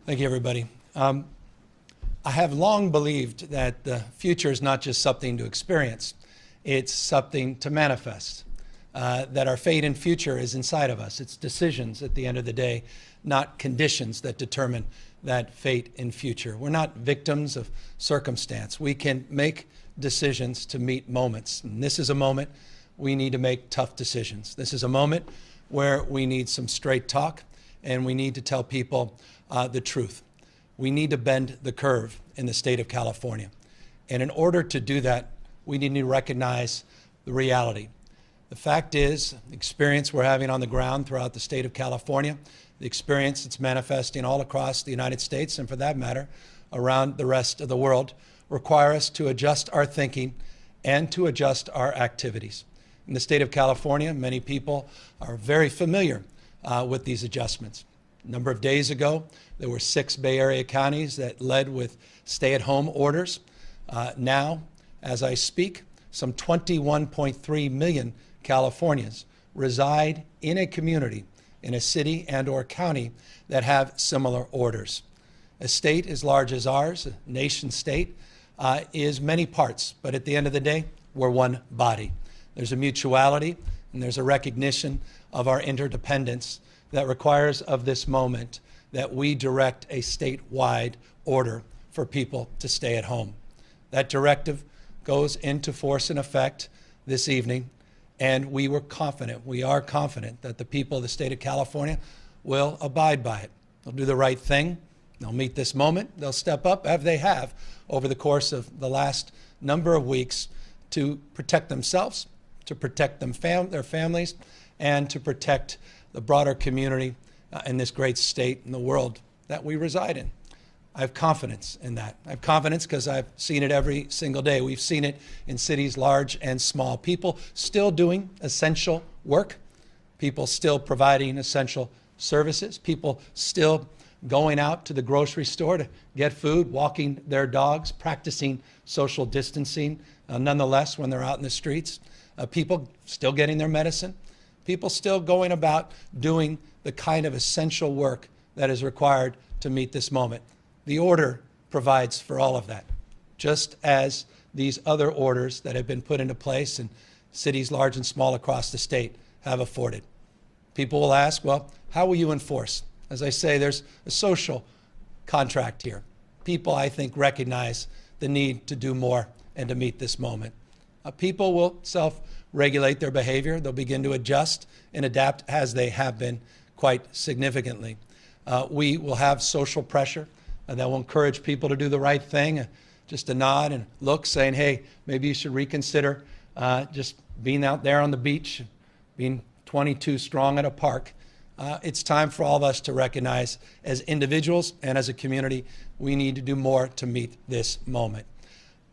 Thank you, everybody. I have long believed that the future is not just something to experience, it's something to manifest. That our fate and future is inside of us. It's decisions at the end of the day, not conditions that determine that fate and future. We're not victims of circumstance. We can make decisions to meet moments. And this is a moment we need to make tough decisions. This is a moment where we need some straight talk and we need to tell people the truth. We need to bend the curve in the state of California. And in order to do that, we need to recognize the reality. The fact is, the experience we're having on the ground throughout the state of California, the experience that's manifesting all across the United States, and for that matter, around the rest of the world, require us to adjust our thinking and to adjust our activities. In the state of California, many people are very familiar with these adjustments. A number of days ago, there were 6 Bay Area counties that led with stay-at-home orders. Now, as I speak, some 21.3 million Californians reside in a community, in a city and or county that have similar orders. A state as large as ours, a nation state, is many parts, but at the end of the day, we're one body. There's a mutuality and there's a recognition of our interdependence that requires of this moment that we direct a statewide order for people to stay at home. That directive goes into force and effect this evening, and we are confident that the people of the state of California will abide by it. They'll do the right thing. They'll meet this moment. They'll step up, as they have over the course of the last number of weeks, to protect themselves, to protect their families, and to protect the broader community in this great state in the world that we reside in. I have confidence in that. I have confidence because I've seen it every single day. We've seen it in cities large and small. People still doing essential work. People still providing essential services. People still going out to the grocery store to get food, walking their dogs, practicing social distancing, nonetheless, when they're out in the streets. People still getting their medicine. People still going about doing the kind of essential work that is required to meet this moment. The order provides for all of that, just as these other orders that have been put into place in cities large and small across the state have afforded. People will ask, well, how will you enforce? As I say, there's a social contract here. People, I think, recognize the need to do more and to meet this moment. People will self-regulate their behavior. They'll begin to adjust and adapt as they have been quite significantly. We will have social pressure that will encourage people to do the right thing, just a nod and look saying, hey, maybe you should reconsider just being out there on the beach, being 22 strong at a park. It's time for all of us to recognize as individuals and as a community, we need to do more to meet this moment.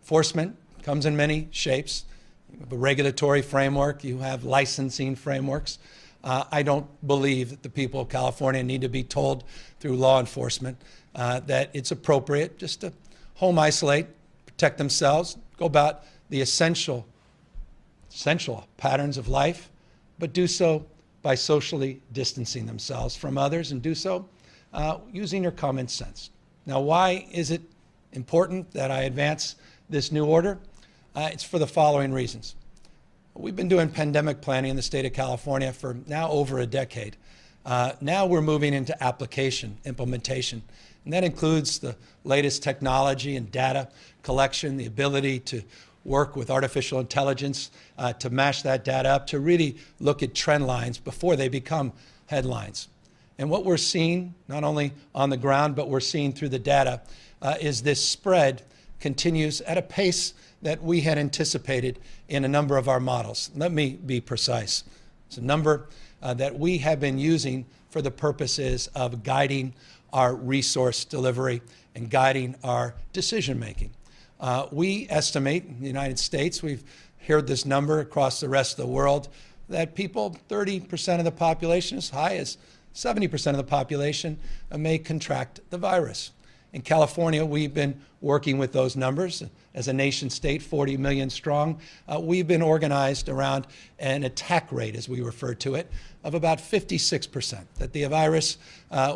Enforcement comes in many shapes. You have a regulatory framework, you have licensing frameworks. I don't believe that the people of California need to be told through law enforcement that it's appropriate just to home isolate, protect themselves, go about the essential patterns of life, but do so by socially distancing themselves from others and do so using your common sense. Now, why is it important that I advance this new order? It's for the following reasons. We've been doing pandemic planning in the state of California for now over a decade. Now we're moving into application, implementation, and that includes the latest technology and data collection, the ability to work with artificial intelligence to mash that data up, to really look at trend lines before they become headlines. And what we're seeing, not only on the ground, but we're seeing through the data, is this spread continues at a pace that we had anticipated in a number of our models. Let me be precise. It's a number that we have been using for the purposes of guiding our resource delivery and guiding our decision making. We estimate in the United States, we've heard this number across the rest of the world, that people, 30% of the population, as high as 70% of the population, may contract the virus. In California, we've been working with those numbers. As a nation state, 40 million strong, we've been organized around an attack rate, as we refer to it, of about 56%, that the virus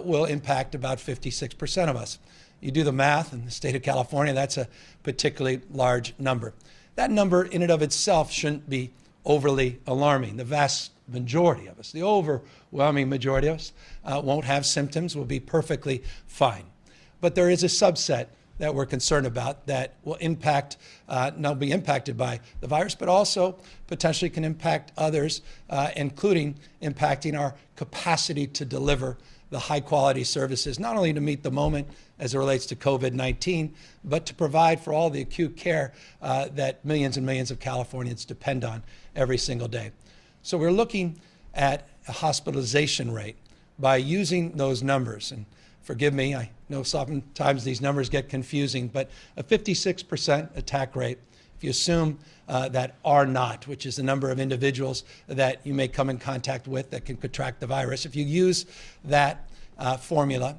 will impact about 56% of us. You do the math in the state of California, that's a particularly large number. That number in and of itself shouldn't be overly alarming. The vast majority of us, the overwhelming majority of us, won't have symptoms, will be perfectly fine. But there is a subset that we're concerned about that will impact, not be impacted by the virus, but also potentially can impact others, including impacting our capacity to deliver the high quality services, not only to meet the moment as it relates to COVID-19, but to provide for all the acute care that millions and millions of Californians depend on every single day. So we're looking at a hospitalization rate by using those numbers. And forgive me, I know sometimes these numbers get confusing, but a 56% attack rate, if you assume that R naught, which is the number of individuals that you may come in contact with that can contract the virus, if you use that formula,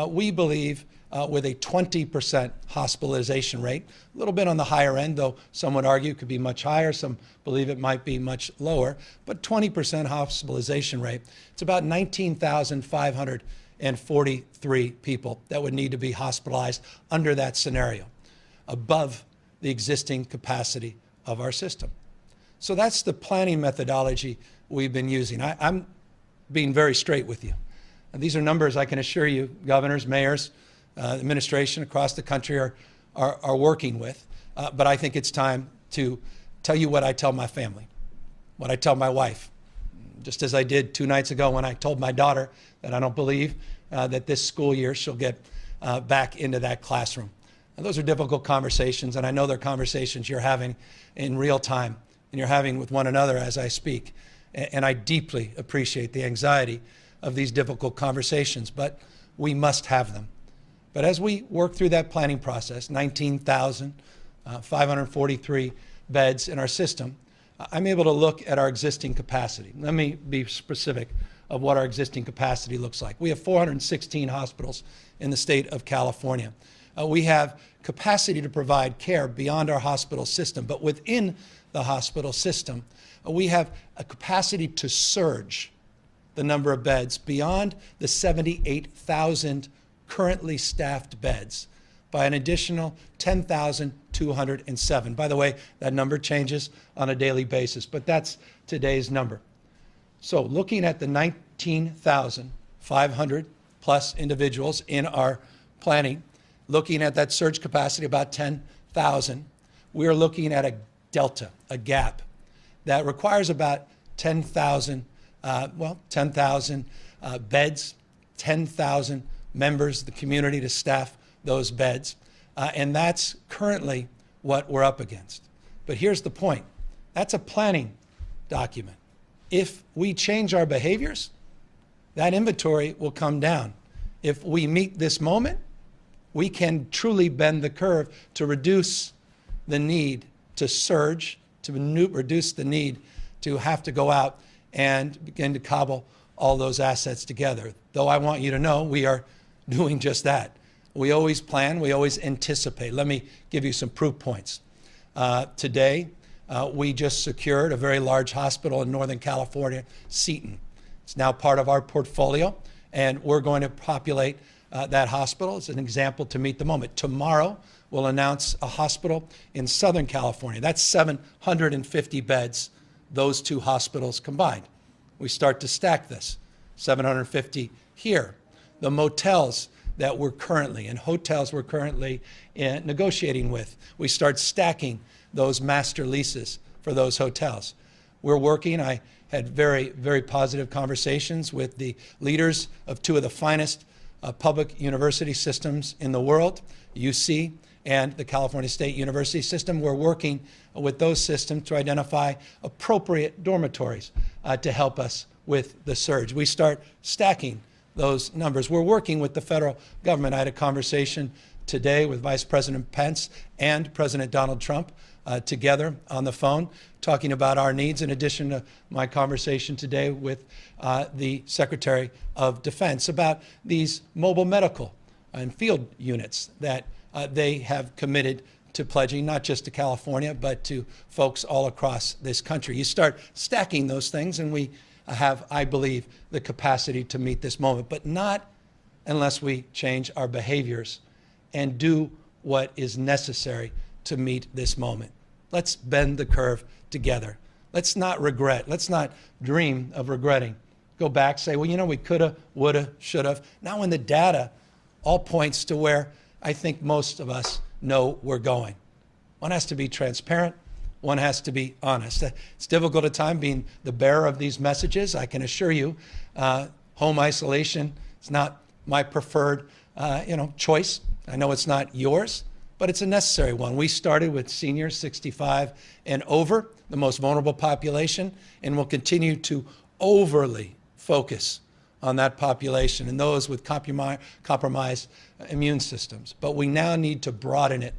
we believe with a 20% hospitalization rate, a little bit on the higher end, though some would argue it could be much higher, some believe it might be much lower, but 20% hospitalization rate, it's about 19,543 people that would need to be hospitalized under that scenario, above the existing capacity of our system. So that's the planning methodology we've been using. I'm being very straight with you. And these are numbers I can assure you governors, mayors, administration across the country are working with. But I think it's time to tell you what I tell my family, what I tell my wife, just as I did 2 nights ago when I told my daughter that I don't believe that this school year she'll get back into that classroom. And those are difficult conversations, and I know they're conversations you're having in real time, and you're having with one another as I speak. And I deeply appreciate the anxiety of these difficult conversations, but we must have them. But as we work through that planning process, 19,543 beds in our system, I'm able to look at our existing capacity. Let me be specific of what our existing capacity looks like. We have 416 hospitals in the state of California. We have capacity to provide care beyond our hospital system, but within the hospital system, we have a capacity to surge the number of beds beyond the 78,000 currently staffed beds by an additional 10,207. By the way, that number changes on a daily basis, but that's today's number. So looking at the 19,500 plus individuals in our planning, looking at that surge capacity, about 10,000, we are looking at a delta, a gap, that requires about 10,000 beds, 10,000 members of the community to staff those beds. And that's currently what we're up against. But here's the point. That's a planning document. If we change our behaviors, that inventory will come down. If we meet this moment, we can truly bend the curve to reduce the need to surge, to reduce the need to have to go out and begin to cobble all those assets together. Though I want you to know we are doing just that. We always plan, we always anticipate. Let me give you some proof points. Today, we just secured a very large hospital in Northern California, Seton. It's now part of our portfolio, and we're going to populate that hospital as an example to meet the moment. Tomorrow, we'll announce a hospital in Southern California. That's 750 beds, those 2 hospitals combined. We start to stack this, 750 here. The motels that we're currently, and hotels we're currently negotiating with, we start stacking those master leases for those hotels. We're working, I had very, very positive conversations with the leaders of 2 of the finest public university systems in the world, UC and the California State University system. We're working with those systems to identify appropriate dormitories to help us with the surge. We start stacking those numbers. We're working with the federal government. I had a conversation today with Vice President Pence and President Donald Trump together on the phone, talking about our needs, in addition to my conversation today with the Secretary of Defense about these mobile medical and field units that they have committed to pledging, not just to California, but to folks all across this country. You start stacking those things, and we have, I believe, the capacity to meet this moment, but not unless we change our behaviors and do what is necessary to meet this moment. Let's bend the curve together. Let's not regret. Let's not dream of regretting. Go back, say, well, you know, we coulda, woulda, shoulda. Now when the data all points to where I think most of us know we're going. One has to be transparent. One has to be honest. It's difficult at times being the bearer of these messages. I can assure you, home isolation is not my preferred, choice. I know it's not yours, but it's a necessary one. We started with seniors 65 and over, the most vulnerable population, and will continue to overly focus on that population and those with compromised immune systems. But we now need to broaden it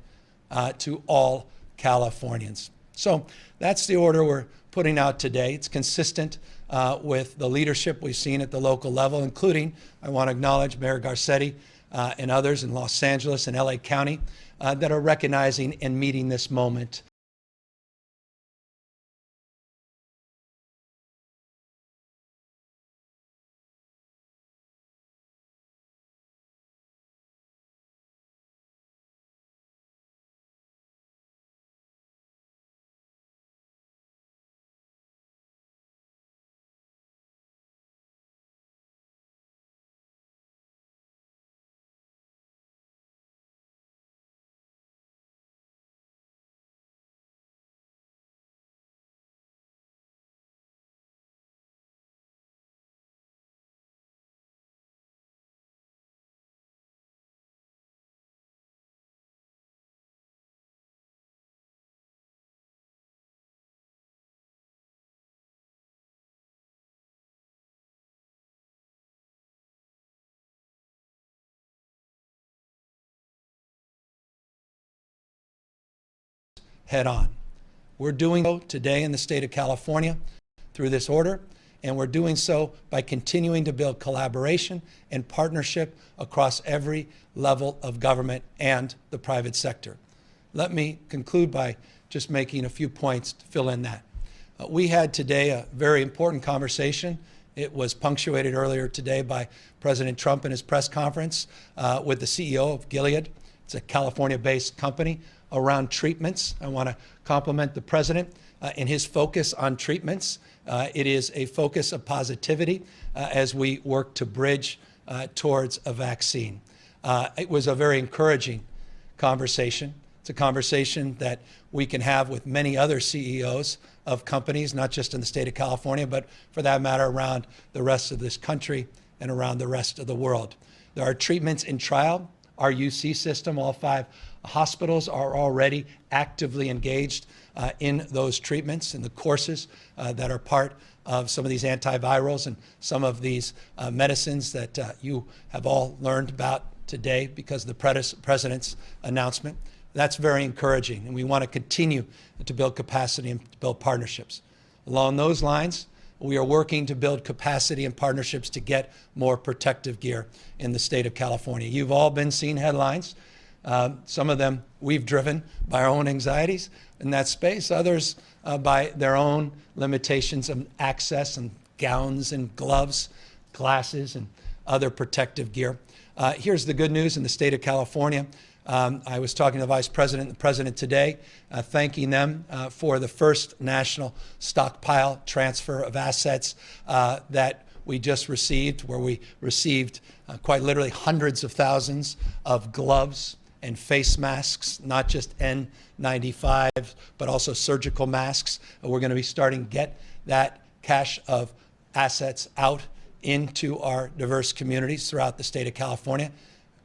to all Californians. So that's the order we're putting out today. It's consistent with the leadership we've seen at the local level, including, I want to acknowledge Mayor Garcetti and others in Los Angeles and LA County that are recognizing and meeting this moment. Head on. We're doing so today in the state of California through this order, and we're doing so by continuing to build collaboration and partnership across every level of government and the private sector. Let me conclude by just making a few points to fill in that. We had today a very important conversation. It was punctuated earlier today by President Trump in his press conference with the CEO of Gilead. It's a California-based company around treatments. I want to compliment the president in his focus on treatments. It is a focus of positivity as we work to bridge towards a vaccine. It was a very encouraging conversation. It's a conversation that we can have with many other CEOs of companies, not just in the state of California, but for that matter around the rest of this country and around the rest of the world. There are treatments in trial. Our UC system, all 5 hospitals are already actively engaged in those treatments and the courses that are part of some of these antivirals and some of these medicines that you have all learned about today because of the president's announcement. That's very encouraging, and we want to continue to build capacity and to build partnerships. Along those lines, we are working to build capacity and partnerships to get more protective gear in the state of California. You've all been seeing headlines. Some of them we've driven by our own anxieties in that space, others by their own limitations of access and gowns and gloves, glasses, and other protective gear. Here's the good news in the state of California. I was talking to the Vice President and the President today, thanking them for the first national stockpile transfer of assets that we just received, where we received quite literally hundreds of thousands of gloves and face masks, not just N95, but also surgical masks. We're going to be starting to get that cache of assets out into our diverse communities throughout the state of California.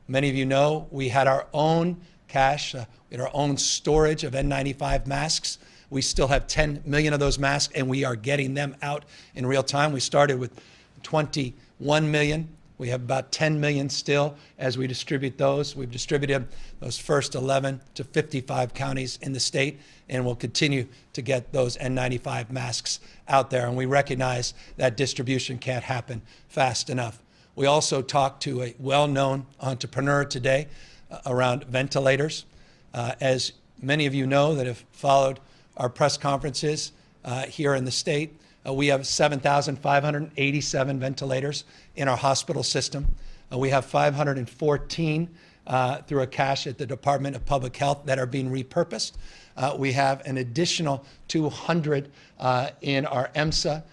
Many of you know we had our own cache, we had our own storage of N95 masks. We still have 10 million of those masks, and we are getting them out in real time. We started with 21 million. We have about 10 million still as we distribute those. We've distributed those first 11 to 55 counties in the state, and we'll continue to get those N95 masks out there. And we recognize that distribution can't happen fast enough. We also talked to a well-known entrepreneur today around ventilators. As many of you know that have followed our press conferences here in the state, we have 7,587 ventilators in our hospital system. We have 514 through a cache at the Department of Public Health that are being repurposed. We have an additional 200 in our EMSA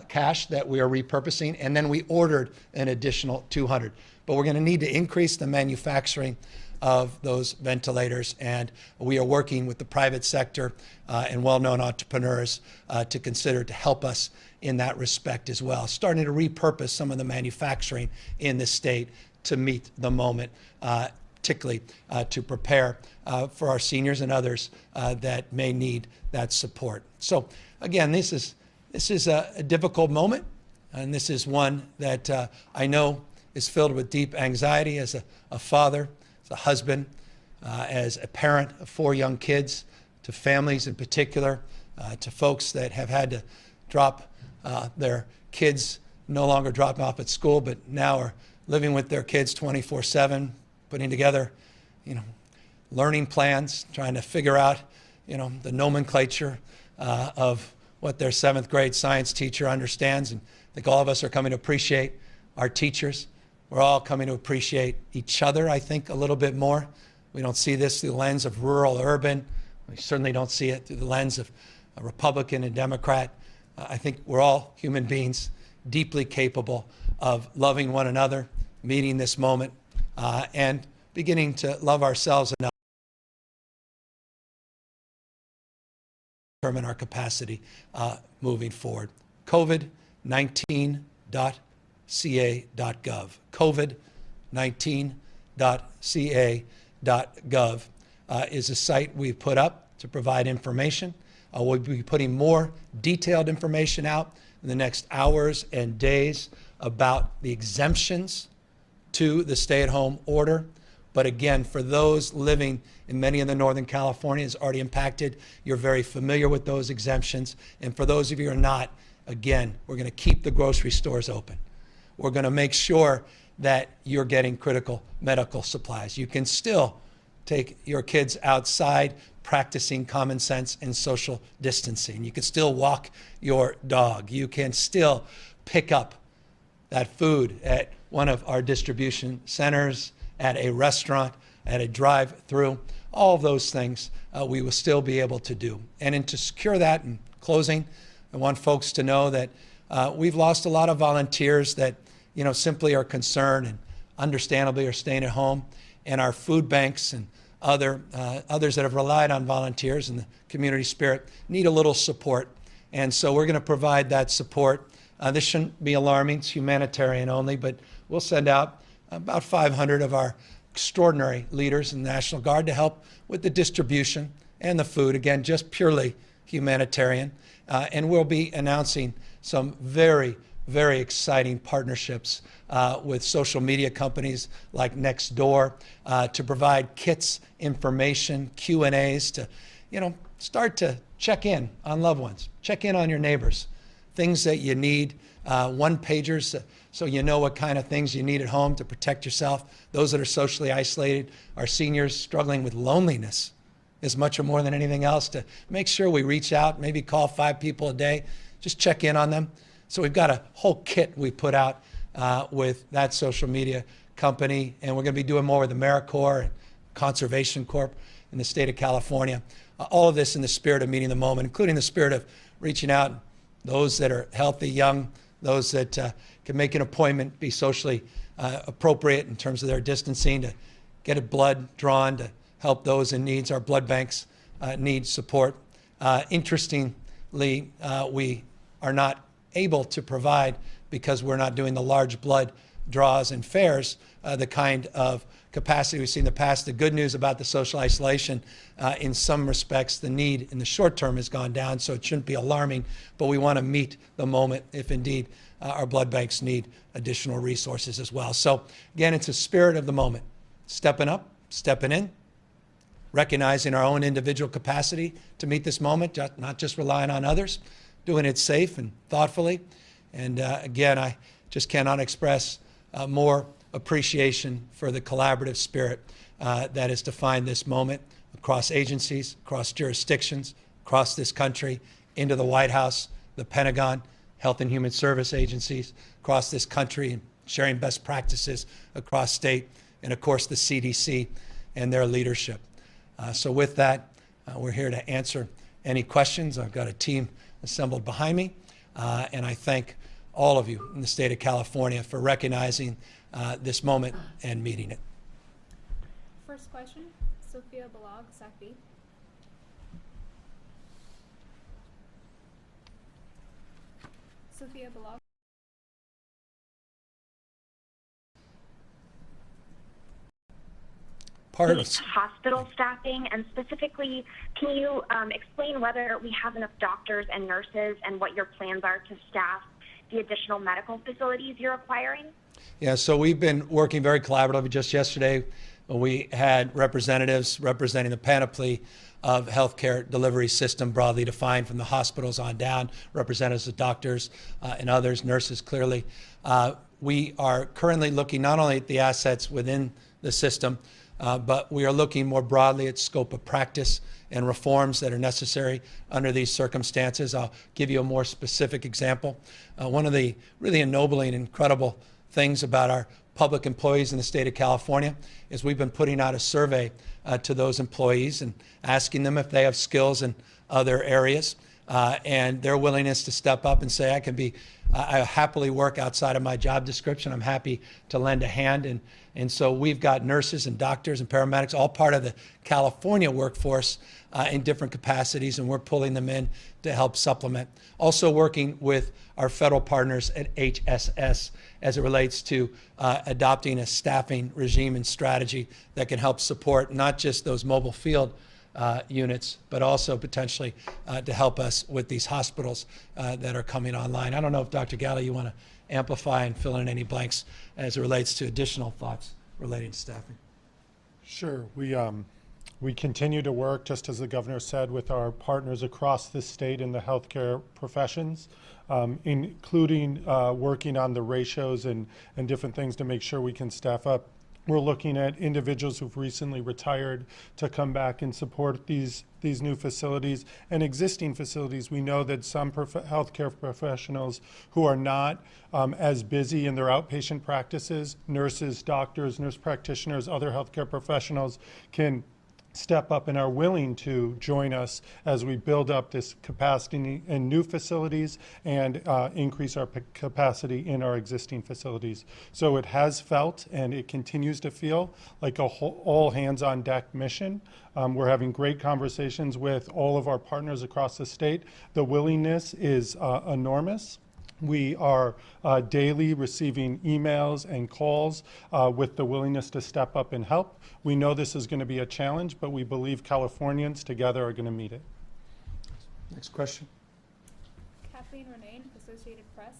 cache that we are repurposing, and then we ordered an additional 200. But we're going to need to increase the manufacturing of those ventilators, and we are working with the private sector and well-known entrepreneurs to consider to help us in that respect as well, starting to repurpose some of the manufacturing in the state to meet the moment, particularly to prepare for our seniors and others that may need that support. So again, this is a difficult moment, and this is one that I know is filled with deep anxiety as a father, as a husband, as a parent of 4 young kids, to families in particular, to folks that have had to drop their kids, no longer drop off at school, but now are living with their kids 24/7, putting together, learning plans, trying to figure out, the nomenclature of what their 7th grade science teacher understands. And I think all of us are coming to appreciate our teachers. We're all coming to appreciate each other, I think, a little bit more. We don't see this through the lens of rural, urban. We certainly don't see it through the lens of a Republican and Democrat. I think we're all human beings, deeply capable of loving one another, meeting this moment, and beginning to love ourselves enough to determine our capacity moving forward. COVID19.ca.gov. COVID19.ca.gov is a site we've put up to provide information. We'll be putting more detailed information out in the next hours and days about the exemptions to the stay-at-home order. But again, for those living in many of the Northern California is already impacted, you're very familiar with those exemptions. And for those of you who are not, again, we're going to keep the grocery stores open. We're going to make sure that you're getting critical medical supplies. You can still take your kids outside practicing common sense and social distancing. You can still walk your dog. You can still pick up that food at one of our distribution centers, at a restaurant, at a drive-through. All of those things we will still be able to do. And to secure that, in closing, I want folks to know that we've lost a lot of volunteers that simply are concerned and understandably are staying at home. And our food banks and others that have relied on volunteers and the community spirit need a little support. And so we're going to provide that support. This shouldn't be alarming. It's humanitarian only, but we'll send out about 500 of our extraordinary leaders in the National Guard to help with the distribution and the food. Again, just purely humanitarian. And we'll be announcing some very, very exciting partnerships with social media companies like Nextdoor to provide kits, information, Q&As to, start to check in on loved ones, check in on your neighbors, things that you need, one-pagers so you know what kind of things you need at home to protect yourself. Those that are socially isolated, our seniors struggling with loneliness is much more than anything else, to make sure we reach out, maybe call 5 people a day, just check in on them. So we've got a whole kit we put out with that social media company, and we're going to be doing more with AmeriCorps and Conservation Corp in the state of California. All of this in the spirit of meeting the moment, including the spirit of reaching out those that are healthy, young, those that can make an appointment, be socially appropriate in terms of their distancing, to get a blood drawn to help those in needs. Our blood banks need support. Interestingly, we are not able to provide, because we're not doing the large blood draws and fairs, the kind of capacity we've seen in the past. The good news about the social isolation, in some respects, the need in the short term has gone down, so it shouldn't be alarming, but we want to meet the moment if indeed our blood banks need additional resources as well. So again, it's a spirit of the moment, stepping up, stepping in, recognizing our own individual capacity to meet this moment, not just relying on others, doing it safe and thoughtfully. And again, I just cannot express more appreciation for the collaborative spirit that has defined this moment across agencies, across jurisdictions, across this country, into the White House, the Pentagon, Health and Human Service agencies across this country, and sharing best practices across state, and of course the CDC and their leadership. So with that, we're here to answer any questions. I've got a team assembled behind me, and I thank all of you in the state of California for recognizing this moment and meeting it. First question, Sophia Balog, SACB. Sophia Balog. Hospital staffing, and specifically, can you explain whether we have enough doctors and nurses and what your plans are to staff the additional medical facilities you're acquiring? Yeah, so we've been working very collaboratively. Just yesterday, we had representatives representing the panoply of healthcare delivery system broadly defined from the hospitals on down, representatives of doctors and others, nurses clearly. We are currently looking not only at the assets within the system, but we are looking more broadly at scope of practice and reforms that are necessary under these circumstances. I'll give you a more specific example. One of the really ennobling, incredible things about our public employees in the state of California is we've been putting out a survey to those employees and asking them if they have skills in other areas and their willingness to step up and say, I happily work outside of my job description. I'm happy to lend a hand. And so we've got nurses and doctors and paramedics, all part of the California workforce in different capacities, and we're pulling them in to help supplement. Also working with our federal partners at HSS as it relates to adopting a staffing regime and strategy that can help support not just those mobile field units, but also potentially to help us with these hospitals that are coming online. I don't know if Dr. Galli, you want to amplify and fill in any blanks as it relates to additional thoughts relating to staffing. Sure. We continue to work, just as the governor said, with our partners across the state in the healthcare professions, including working on the ratios and different things to make sure we can staff up. We're looking at individuals who've recently retired to come back and support these new facilities and existing facilities. We know that some healthcare professionals who are not as busy in their outpatient practices, nurses, doctors, nurse practitioners, other healthcare professionals can step up and are willing to join us as we build up this capacity in new facilities and increase our capacity in our existing facilities. So it has felt, and it continues to feel, like a all hands on deck mission. We're having great conversations with all of our partners across the state. The willingness is enormous. We are daily receiving emails and calls with the willingness to step up and help. We know this is going to be a challenge, but we believe Californians together are going to meet it. Next question. Kathleen Renane, Associated Press.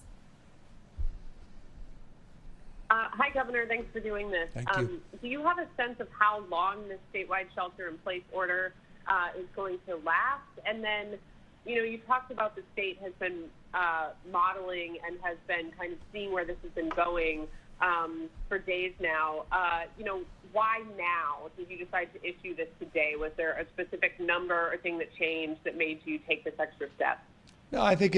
Hi, Governor. Thanks for doing this. Thank you. Do you have a sense of how long this statewide shelter-in-place order is going to last? And then, you talked about the state has been modeling and has been kind of seeing where this has been going for days now. Why now did you decide to issue this today? Was there a specific number or thing that changed that made you take this extra step? No, I think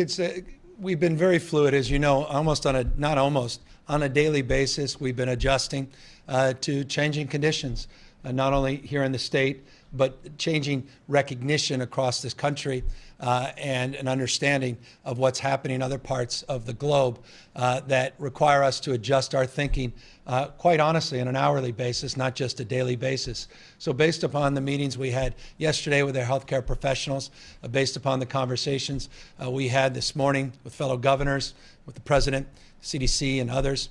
we've been very fluid, as you know, on a daily basis. We've been adjusting to changing conditions, not only here in the state, but changing recognition across this country and an understanding of what's happening in other parts of the globe that require us to adjust our thinking, quite honestly, on an hourly basis, not just a daily basis. So based upon the meetings we had yesterday with our healthcare professionals, based upon the conversations we had this morning with fellow governors, with the president, CDC, and others,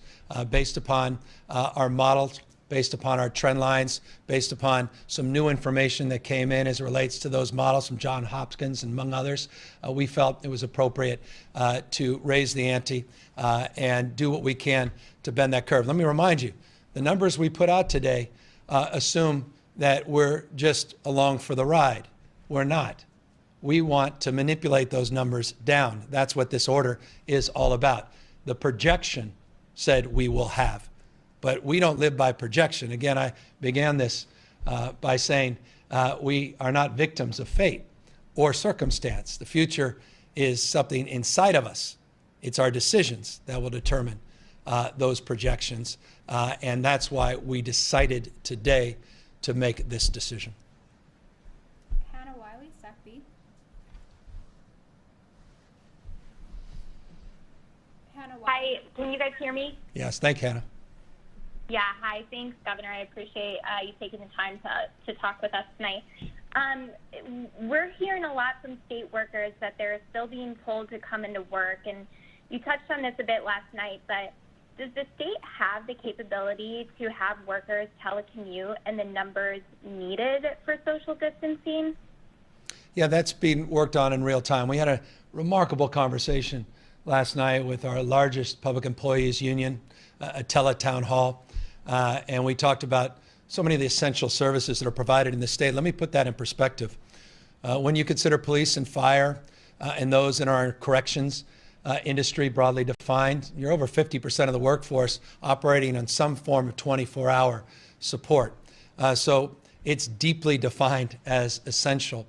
based upon our models, based upon our trend lines, based upon some new information that came in as it relates to those models from Johns Hopkins and among others, we felt it was appropriate to raise the ante and do what we can to bend that curve. Let me remind you, the numbers we put out today assume that we're just along for the ride. We're not. We want to manipulate those numbers down. That's what this order is all about. The projection said we will have. But we don't live by projection. Again, I began this by saying we are not victims of fate or circumstance. The future is something inside of us. It's our decisions that will determine those projections. And that's why we decided today to make this decision. Hannah Wiley, Staff B. Hannah Wiley. Hi, can you guys hear me? Yes, thank you, Hannah. Yeah, hi. Thanks, Governor. I appreciate you taking the time to talk with us tonight. We're hearing a lot from state workers that they're still being told to come into work, and you touched on this a bit last night, but does the state have the capability to have workers telecommute and the numbers needed for social distancing? Yeah, that's being worked on in real time. We had a remarkable conversation last night with our largest public employees union, a tele-town hall, and we talked about so many of the essential services that are provided in the state. Let me put that in perspective. When you consider police and fire and those in our corrections industry broadly defined, you're over 50% of the workforce operating on some form of 24-hour support. So it's deeply defined as essential.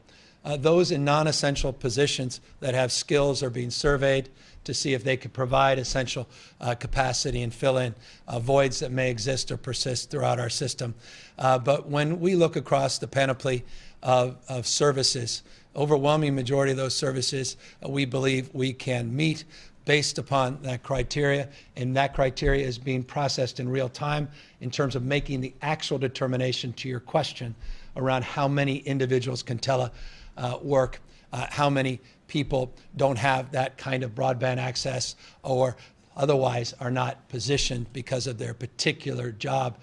Those in non-essential positions that have skills are being surveyed to see if they could provide essential capacity and fill in voids that may exist or persist throughout our system. But when we look across the panoply of services, overwhelming majority of those services we believe we can meet based upon that criteria, and that criteria is being processed in real time in terms of making the actual determination to your question around how many individuals can telework, how many people don't have that kind of broadband access or otherwise are not positioned because of their particular job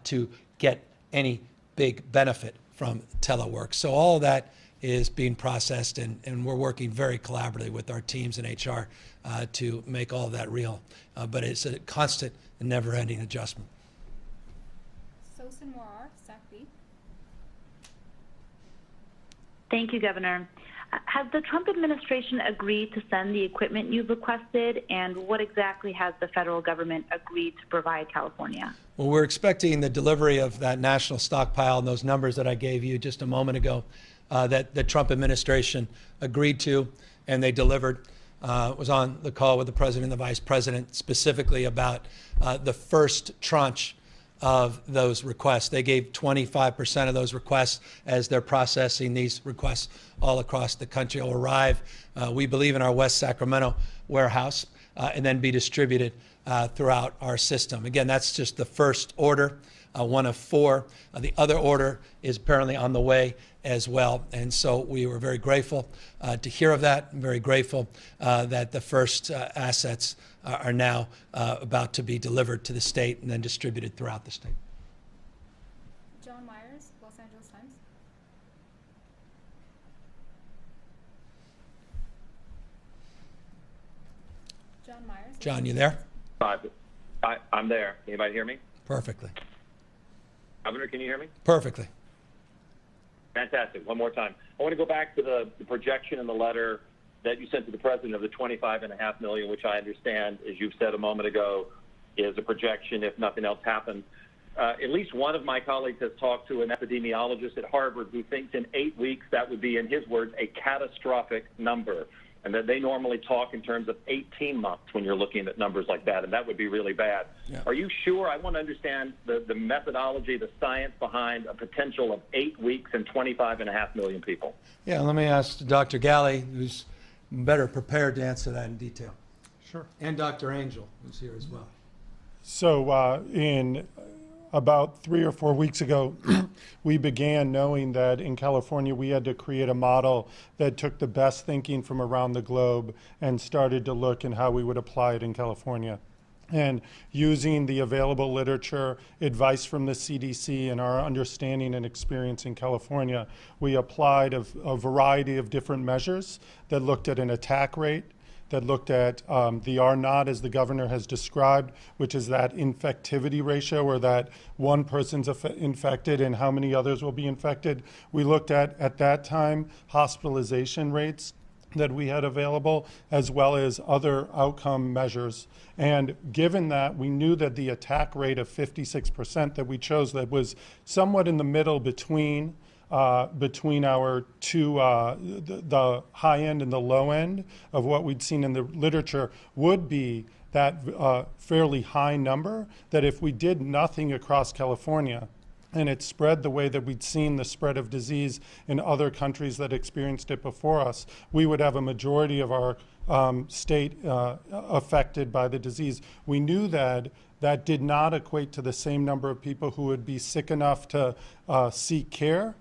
to get any big benefit from telework. So all of that is being processed, and we're working very collaboratively with our teams in HR to make all of that real. But it's a constant and never-ending adjustment. Sosan Morar, Staff B. Thank you, Governor. Has the Trump administration agreed to send the equipment you've requested, and what exactly has the federal government agreed to provide California? Well, we're expecting the delivery of that national stockpile and those numbers that I gave you just a moment ago that the Trump administration agreed to, and they delivered. Was on the call with the president and the vice president specifically about the first tranche of those requests. They gave 25% of those requests as they're processing these requests all across the country. Will arrive, we believe, in our West Sacramento warehouse and then be distributed throughout our system. Again, that's just the first order, one of four. The other order is apparently on the way as well. And so we were very grateful to hear of that. I'm very grateful that the first assets are now about to be delivered to the state and then distributed throughout the state. John Myers, Los Angeles Times. John Myers. John, you there? I'm there. Anybody hear me? Perfectly. Governor, can you hear me? Perfectly. Fantastic. One more time. I want to go back to the projection in the letter that you sent to the president of the $25.5 million, which I understand, as you've said a moment ago, is a projection if nothing else happens. At least one of my colleagues has talked to an epidemiologist at Harvard who thinks in 8 weeks that would be, in his words, a catastrophic number, and that they normally talk in terms of 18 months when you're looking at numbers like that, and that would be really bad. Yeah. Are you sure? I want to understand the methodology, the science behind a potential of 8 weeks and 25.5 million people. Yeah, let me ask Dr. Galley, who's better prepared to answer that in detail. Sure. And Dr. Angel, who's here as well. So in about 3 or 4 weeks ago, we began knowing that in California we had to create a model that took the best thinking from around the globe and started to look at how we would apply it in California. And using the available literature, advice from the CDC, and our understanding and experience in California, we applied a variety of different measures that looked at an attack rate, that looked at the R0, as the governor has described, which is that infectivity ratio, or that one person's infected and how many others will be infected. We looked at that time, hospitalization rates, that we had available, as well as other outcome measures. And given that, we knew that the attack rate of 56% that we chose, that was somewhat in the middle between our two, the high end and the low end of what we'd seen in the literature, would be that fairly high number, that if we did nothing across California, and it spread the way that we'd seen the spread of disease in other countries that experienced it before us, we would have a majority of our state affected by the disease. We knew that that did not equate to the same number of people who would be sick enough to seek care,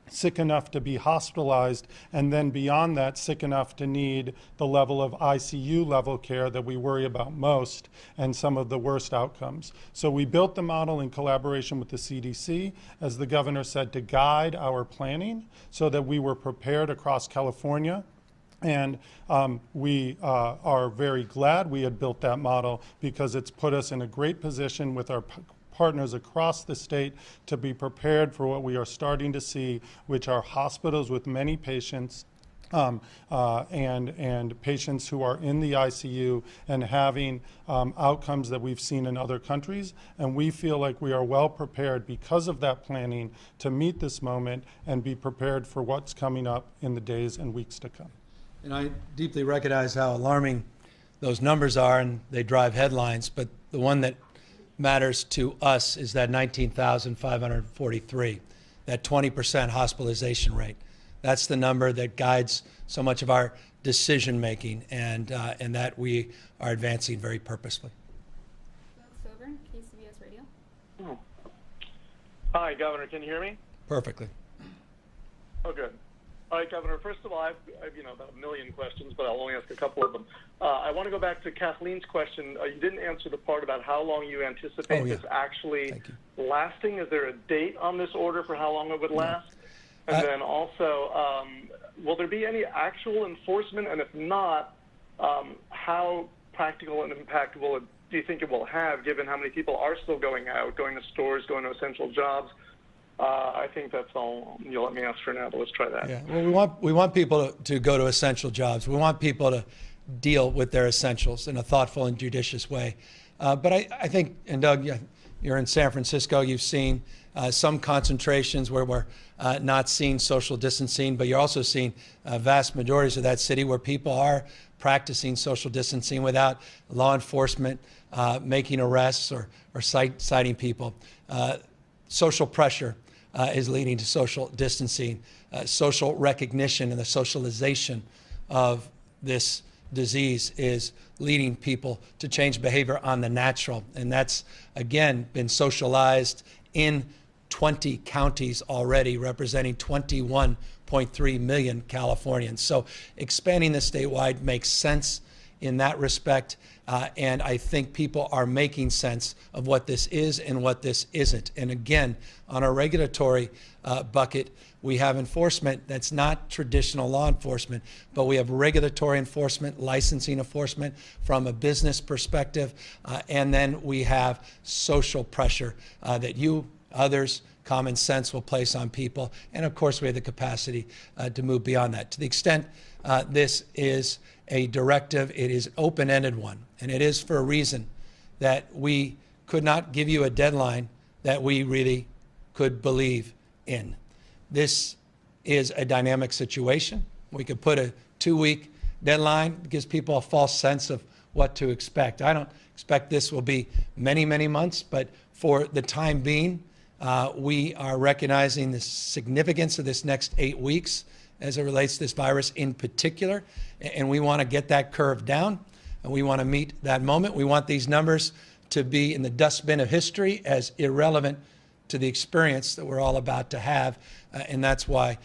sick enough to be hospitalized, and then beyond that, sick enough to need the level of ICU level care that we worry about most and some of the worst outcomes. So we built the model in collaboration with the CDC, as the governor said, to guide our planning so that we were prepared across California. And we are very glad we had built that model, because it's put us in a great position with our partners across the state to be prepared for what we are starting to see, which are hospitals with many patients and patients who are in the ICU and having outcomes that we've seen in other countries. And we feel like we are well prepared because of that planning to meet this moment and be prepared for what's coming up in the days and weeks to come. And I deeply recognize how alarming those numbers are, and they drive headlines, but the one that matters to us is that 19,543, that 20% hospitalization rate. That's the number that guides so much of our decision making, and that we are advancing very purposefully. Bill Silburn, KCBS Radio. Hi, Governor. Can you hear me? Perfectly. Oh, good. All right, Governor. First of all, I've about a million questions, but I'll only ask a couple of them. I want to go back to Kathleen's question. You didn't answer the part about how long you anticipate this actually lasting. Is there a date on this order for how long it would last? And then also, will there be any actual enforcement? And if not, how practical and impactful do you think it will have, given how many people are still going out, going to stores, going to essential jobs? I think that's all you'll let me ask for now, but let's try that. Yeah. Well, we want people to go to essential jobs. We want people to deal with their essentials in a thoughtful and judicious way. But I think, and Doug, you're in San Francisco, you've seen some concentrations where we're not seeing social distancing, but you're also seeing vast majorities of that city where people are practicing social distancing without law enforcement making arrests or citing people. Social pressure is leading to social distancing, social recognition, and the socialization of this disease is leading people to change behavior on the natural. And that's, again, been socialized in 20 counties already, representing 21.3 million Californians. So expanding this statewide makes sense in that respect. And I think people are making sense of what this is and what this isn't. And again, on our regulatory bucket, we have enforcement that's not traditional law enforcement, but we have regulatory enforcement, licensing enforcement from a business perspective, and then we have social pressure that you, others, common sense will place on people. And of course, we have the capacity to move beyond that. To the extent this is a directive, it is an open-ended one, and it is for a reason that we could not give you a deadline that we really could believe in. This is a dynamic situation. We could put a 2-week deadline. It gives people a false sense of what to expect. I don't expect this will be many, many months, but for the time being, we are recognizing the significance of this next 8 weeks as it relates to this virus in particular, and we want to get that curve down, and we want to meet that moment. We want these numbers to be in the dustbin of history as irrelevant to the experience that we're all about to have, and that's why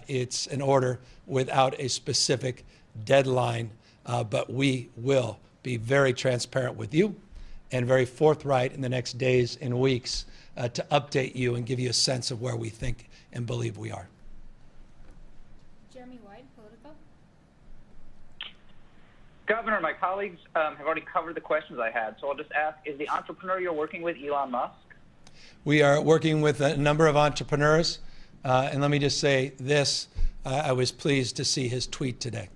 it's an order without a specific deadline, but we will be very transparent with you and very forthright in the next days and weeks to update you and give you a sense of where we think and believe we are. Jeremy White, Politico. Governor, my colleagues have already covered the questions I had, so I'll just ask, is the entrepreneur you're working with Elon Musk? We are working with a number of entrepreneurs, and let me just say this, I was pleased to see his tweet today.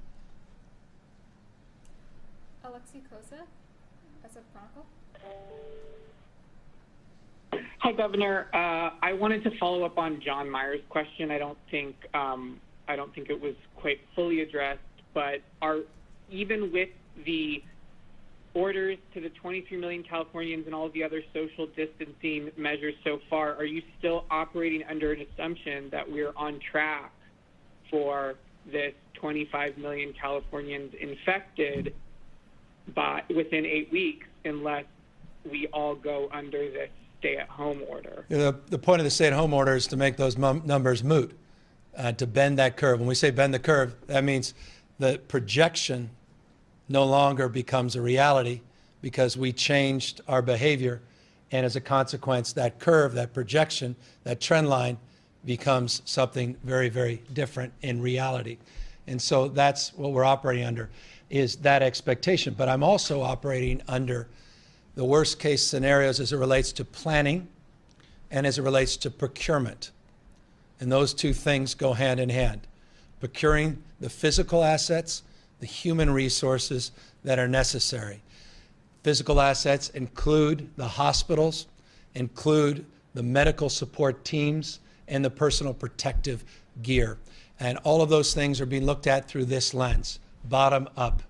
Hi, Governor. I wanted to follow up on John Myers' question. I don't think it was quite fully addressed, but even with the orders to the 23 million Californians and all the other social distancing measures so far, are you still operating under an assumption that we're on track for this 25 million Californians infected within 8 weeks, unless we all go under this stay-at-home order? The point of the stay-at-home order is to make those numbers moot, to bend that curve. When we say bend the curve, that means the projection no longer becomes a reality because we changed our behavior, and as a consequence, that curve, that projection, that trend line becomes something very, very different in reality. And so that's what we're operating under, is that expectation. But I'm also operating under the worst case scenarios as it relates to planning and as it relates to procurement. And those two things go hand in hand. Procuring the physical assets, the human resources that are necessary. Physical assets include the hospitals, include the medical support teams, and the personal protective gear. And all of those things are being looked at through this lens, bottom up.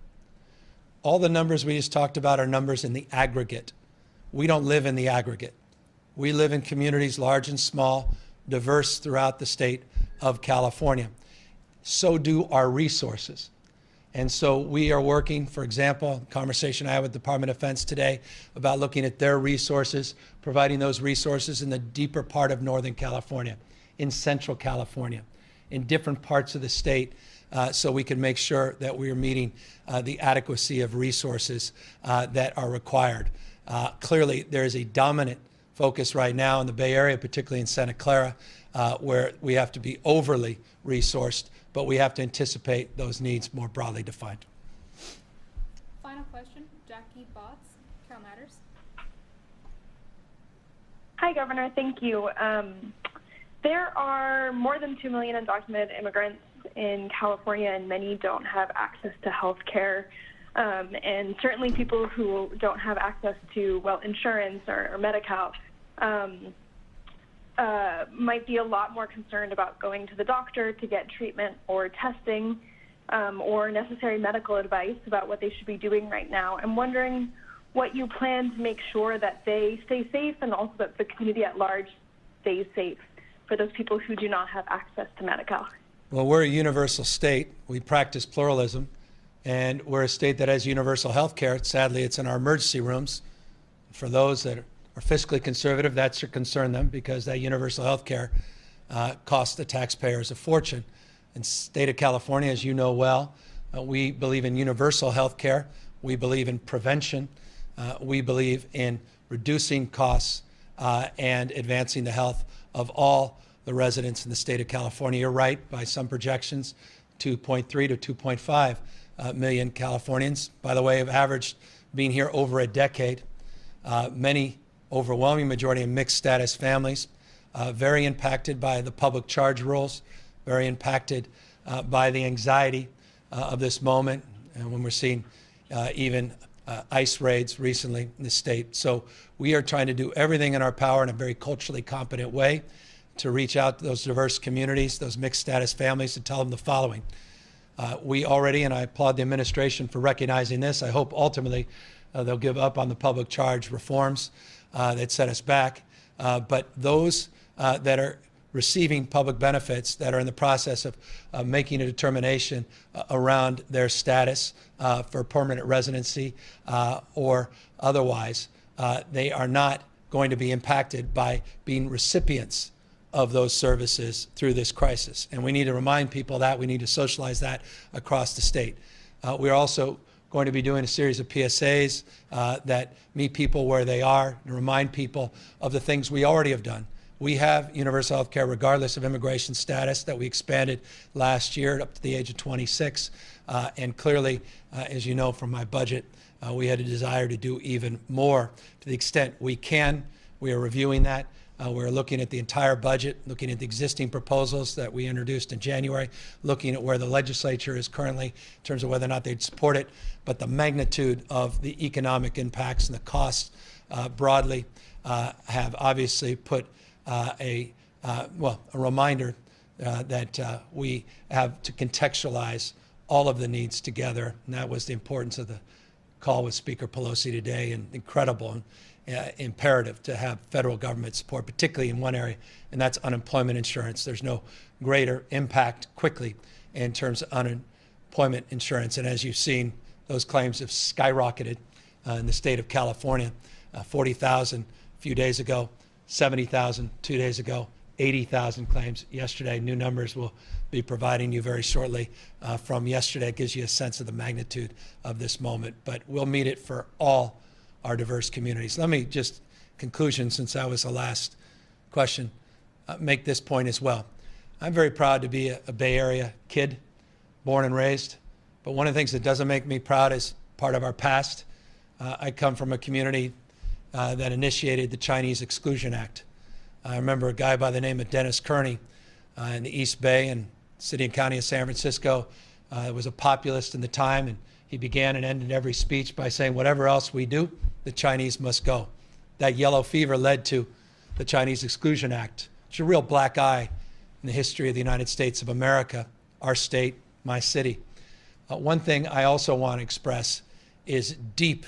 All the numbers we just talked about are numbers in the aggregate. We don't live in the aggregate. We live in communities large and small, diverse throughout the state of California. So do our resources. And so we are working, for example, conversation I had with the Department of Defense today about looking at their resources, providing those resources in the deeper part of Northern California, in Central California, in different parts of the state, so we can make sure that we are meeting the adequacy of resources that are required. Clearly, there is a dominant focus right now in the Bay Area, particularly in Santa Clara, where we have to be overly resourced, but we have to anticipate those needs more broadly defined. Final question, Jackie Botts, Cal Matters. Hi, Governor. Thank you. There are more than 2 million undocumented immigrants in California, and many don't have access to health care. And certainly people who don't have access to, well, insurance or Medi-Cal might be a lot more concerned about going to the doctor to get treatment or testing or necessary medical advice about what they should be doing right now. I'm wondering what you plan to make sure that they stay safe and also that the community at large stays safe for those people who do not have access to Medi-Cal. Well, we're a universal state. We practice pluralism, and we're a state that has universal health care. Sadly, it's in our emergency rooms. For those that are fiscally conservative, that should concern them because that universal health care costs the taxpayers a fortune. In the state of California, as you know well, we believe in universal health care. We believe in prevention. We believe in reducing costs and advancing the health of all the residents in the state of California. You're right, by some projections, 2.3 to 2.5 million Californians, by the way, have averaged being here over a decade. Many, overwhelming majority of mixed status families, very impacted by the public charge rules, very impacted by the anxiety of this moment, and when we're seeing even ICE raids recently in the state. So we are trying to do everything in our power in a very culturally competent way to reach out to those diverse communities, those mixed status families, to tell them the following. We already, and I applaud the administration for recognizing this, I hope ultimately they'll give up on the public charge reforms that set us back. But those that are receiving public benefits, that are in the process of making a determination around their status for permanent residency or otherwise, they are not going to be impacted by being recipients of those services through this crisis. And we need to remind people that, we need to socialize that across the state. We're also going to be doing a series of PSAs that meet people where they are and remind people of the things we already have done. We have universal health care regardless of immigration status that we expanded last year up to the age of 26. And clearly, as you know from my budget, we had a desire to do even more. To the extent we can, we are reviewing that. We're looking at the entire budget, looking at the existing proposals that we introduced in January, looking at where the legislature is currently in terms of whether or not they'd support it, but the magnitude of the economic impacts and the costs broadly have obviously put a reminder that we have to contextualize all of the needs together. And that was the importance of the call with Speaker Pelosi today, and incredible and imperative to have federal government support, particularly in one area, and that's unemployment insurance. There's no greater impact quickly in terms of unemployment insurance. And as you've seen, those claims have skyrocketed in the state of California. 40,000 a few days ago, 70,000 2 days ago, 80,000 claims yesterday. New numbers will be providing you very shortly from yesterday. It gives you a sense of the magnitude of this moment, but we'll meet it for all our diverse communities. Let me just, conclusion, since that was the last question, make this point as well. I'm very proud to be a Bay Area kid, born and raised, but one of the things that doesn't make me proud is part of our past. I come from a community that initiated the Chinese Exclusion Act. I remember a guy by the name of Dennis Kearney in the East Bay and city and county of San Francisco. Was a populist in the time, and he began and ended every speech by saying, whatever else we do, the Chinese must go. That yellow fever led to the Chinese Exclusion Act. It's a real black eye in the history of the United States of America, our state, my city. One thing I also want to express is deep,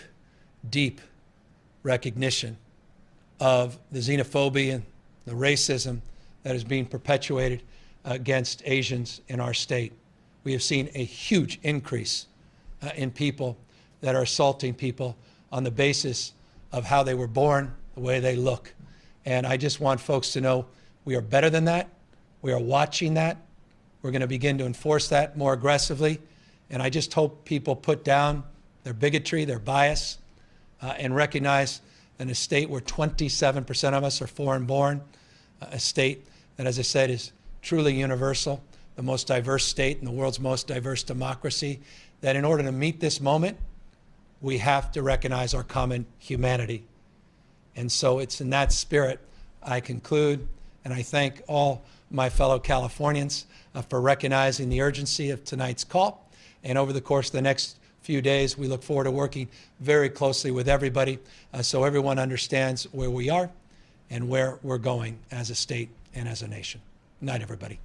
deep recognition of the xenophobia and the racism that is being perpetuated against Asians in our state. We have seen a huge increase in people that are assaulting people on the basis of how they were born, the way they look. And I just want folks to know we are better than that. We are watching that. We're going to begin to enforce that more aggressively. And I just hope people put down their bigotry, their bias, and recognize in a state where 27% of us are foreign-born, a state that, as I said, is truly universal, the most diverse state in the world's most diverse democracy, that in order to meet this moment, we have to recognize our common humanity. And so it's in that spirit I conclude, and I thank all my fellow Californians for recognizing the urgency of tonight's call. And over the course of the next few days, we look forward to working very closely with everybody so everyone understands where we are and where we're going as a state and as a nation. Good night, everybody.